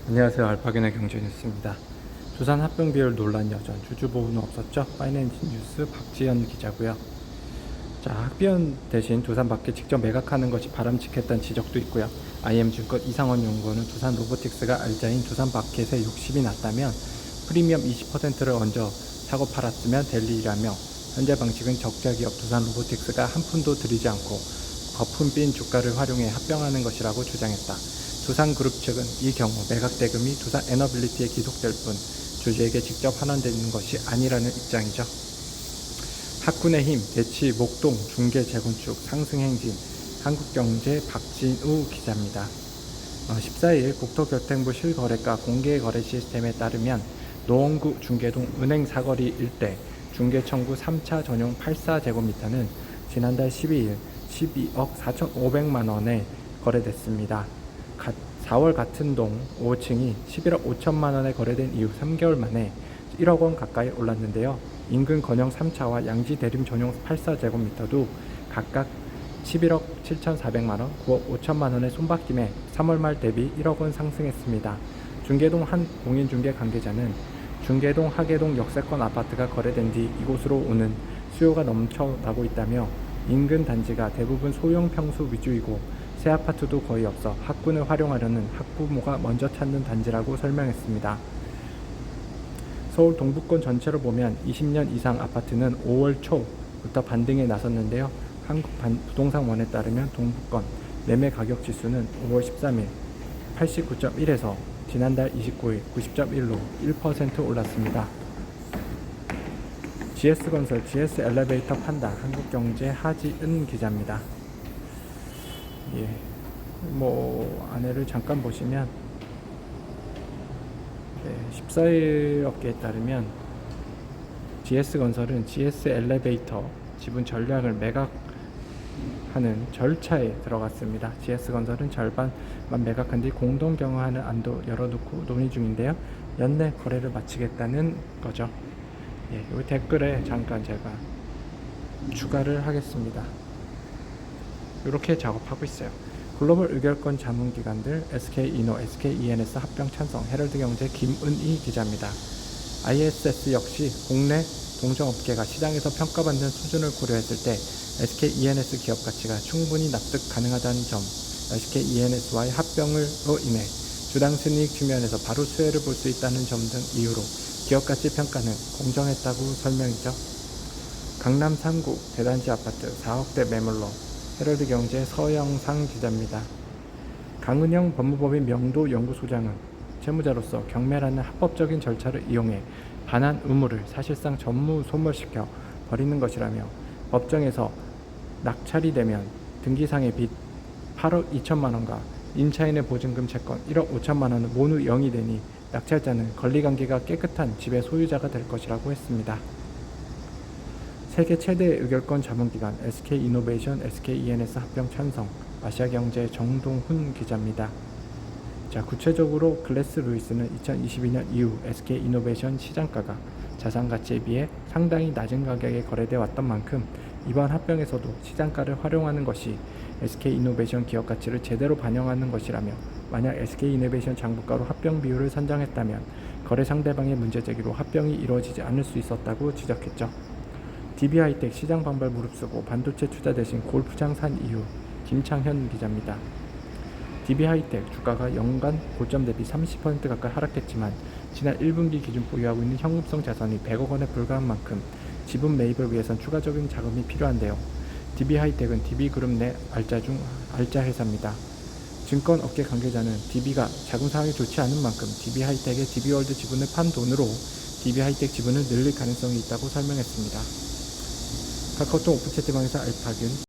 안녕하세요. 알파견의 경제뉴스입니다. 두산 합병 비율 논란 여전, 주주 보호는 없었죠? 파이낸스 뉴스 박지현 기자고요. 자, 합병 대신 두산 밖에 직접 매각하는 것이 바람직했다는 지적도 있고요. IM증권 이상원 연구원은 두산 로보틱스가 알자인 두산 바켓에 욕심이 났다면 프리미엄 20%를 얹어 사고 팔았으면 될 일이라며 현재 방식은 적자 기업 두산 로보틱스가 한 푼도 들이지 않고 거품 빈 주가를 활용해 합병하는 것이라고 주장했다. 두산그룹 측은 이 경우 매각 대금이 두산 에너빌리티에 기속될 뿐 주주에게 직접 환원되는 것이 아니라는 입장이죠. 학군의 힘, 대치, 목동, 중계, 재건축, 상승행진, 한국경제 박진우 기자입니다. 14일 국토교통부 실거래가 공개거래 시스템에 따르면 노원구 중계동 은행 사거리 일대 중개청구 3차 전용 84제곱미터는 지난달 12일 12억 4,500만원에 거래됐습니다. 4월 같은 동 5층이 11억 5천만원에 거래된 이후 3개월 만에 1억 원 가까이 올랐는데요. 인근 건영 3차와 양지 대림 전용 84제곱미터도 각각 11억 7,400만원, 9억 5천만원의 손바뀜에 3월 말 대비 1억 원 상승했습니다. 중계동 한 공인중개 관계자는 중계동 하계동 역세권 아파트가 거래된 뒤 이곳으로 오는 수요가 넘쳐나고 있다며 인근 단지가 대부분 소형 평수 위주이고 새 아파트도 거의 없어 학군을 활용하려는 학부모가 먼저 찾는 단지라고 설명했습니다. 서울 동부권 전체로 보면 20년 이상 아파트는 5월 초부터 반등에 나섰는데요. 한국부동산원에 따르면 동부권 매매 가격 지수는 5월 13일 89.1에서 지난달 29일 90.1로 1% 올랐습니다. GS건설, GS엘리베이터 판다, 한국경제 하지은 기자입니다. 안내를 잠깐 보시면 14일 업계에 따르면 GS건설은 GS엘리베이터 지분 전략을 매각하는 절차에 들어갔습니다. GS건설은 절반만 매각한 뒤 공동 경영하는 안도 열어놓고 논의 중인데요. 연내 거래를 마치겠다는 거죠. 이 댓글에 잠깐 제가 추가를 하겠습니다. 이렇게 작업하고 있어요. 글로벌 의결권 자문기관들 SK이노, SKENS 합병 찬성, 헤럴드경제 김은희 기자입니다. ISS 역시 국내 동종업계가 시장에서 평가받는 수준을 고려했을 때 SKENS 기업 가치가 충분히 납득 가능하다는 점, SKENS와의 합병으로 인해 주당 순이익 측면에서 바로 수혜를 볼 수 있다는 점 등 이유로 기업 가치 평가는 공정했다고 설명이죠. 강남 3구 대단지 아파트 4억대 매물로 헤럴드경제 서영상 기자입니다. 강은영 법무법인 명도 연구소장은 채무자로서 경매라는 합법적인 절차를 이용해 반환 의무를 사실상 전무 소멸시켜 버리는 것이라며 법정에서 낙찰이 되면 등기상의 빚 8억 2천만원과 임차인의 보증금 채권 1억 5천만원은 모두 0이 되니 낙찰자는 권리관계가 깨끗한 집의 소유자가 될 것이라고 했습니다. 세계 최대 의결권 자문기관 SK이노베이션, SKENS 합병 찬성, 아시아경제 정동훈 기자입니다. 자, 구체적으로 글래스 루이스는 2022년 이후 SK이노베이션 시장가가 자산가치에 비해 상당히 낮은 가격에 거래되어 왔던 만큼 이번 합병에서도 시장가를 활용하는 것이 SK이노베이션 기업 가치를 제대로 반영하는 것이라며 만약 SK이노베이션 장부가로 합병 비율을 선정했다면 거래 상대방의 문제 제기로 합병이 이루어지지 않을 수 있었다고 지적했죠. DB하이텍 시장 반발 무릅쓰고 반도체 투자 대신 골프장 산 이유, 김창현 기자입니다. DB하이텍 주가가 연간 고점 대비 30% 가까이 하락했지만 지난 1분기 기준 보유하고 있는 현금성 자산이 100억 원에 불과한 만큼 지분 매입을 위해선 추가적인 자금이 필요한데요. DB하이텍은 DB그룹 내 알짜 회사입니다. 증권업계 관계자는 DB가 자금 상황이 좋지 않은 만큼 DB하이텍의 DB월드 지분을 판 돈으로 DB하이텍 지분을 늘릴 가능성이 있다고 설명했습니다. 카카오톡 오픈 채팅방에서 알파균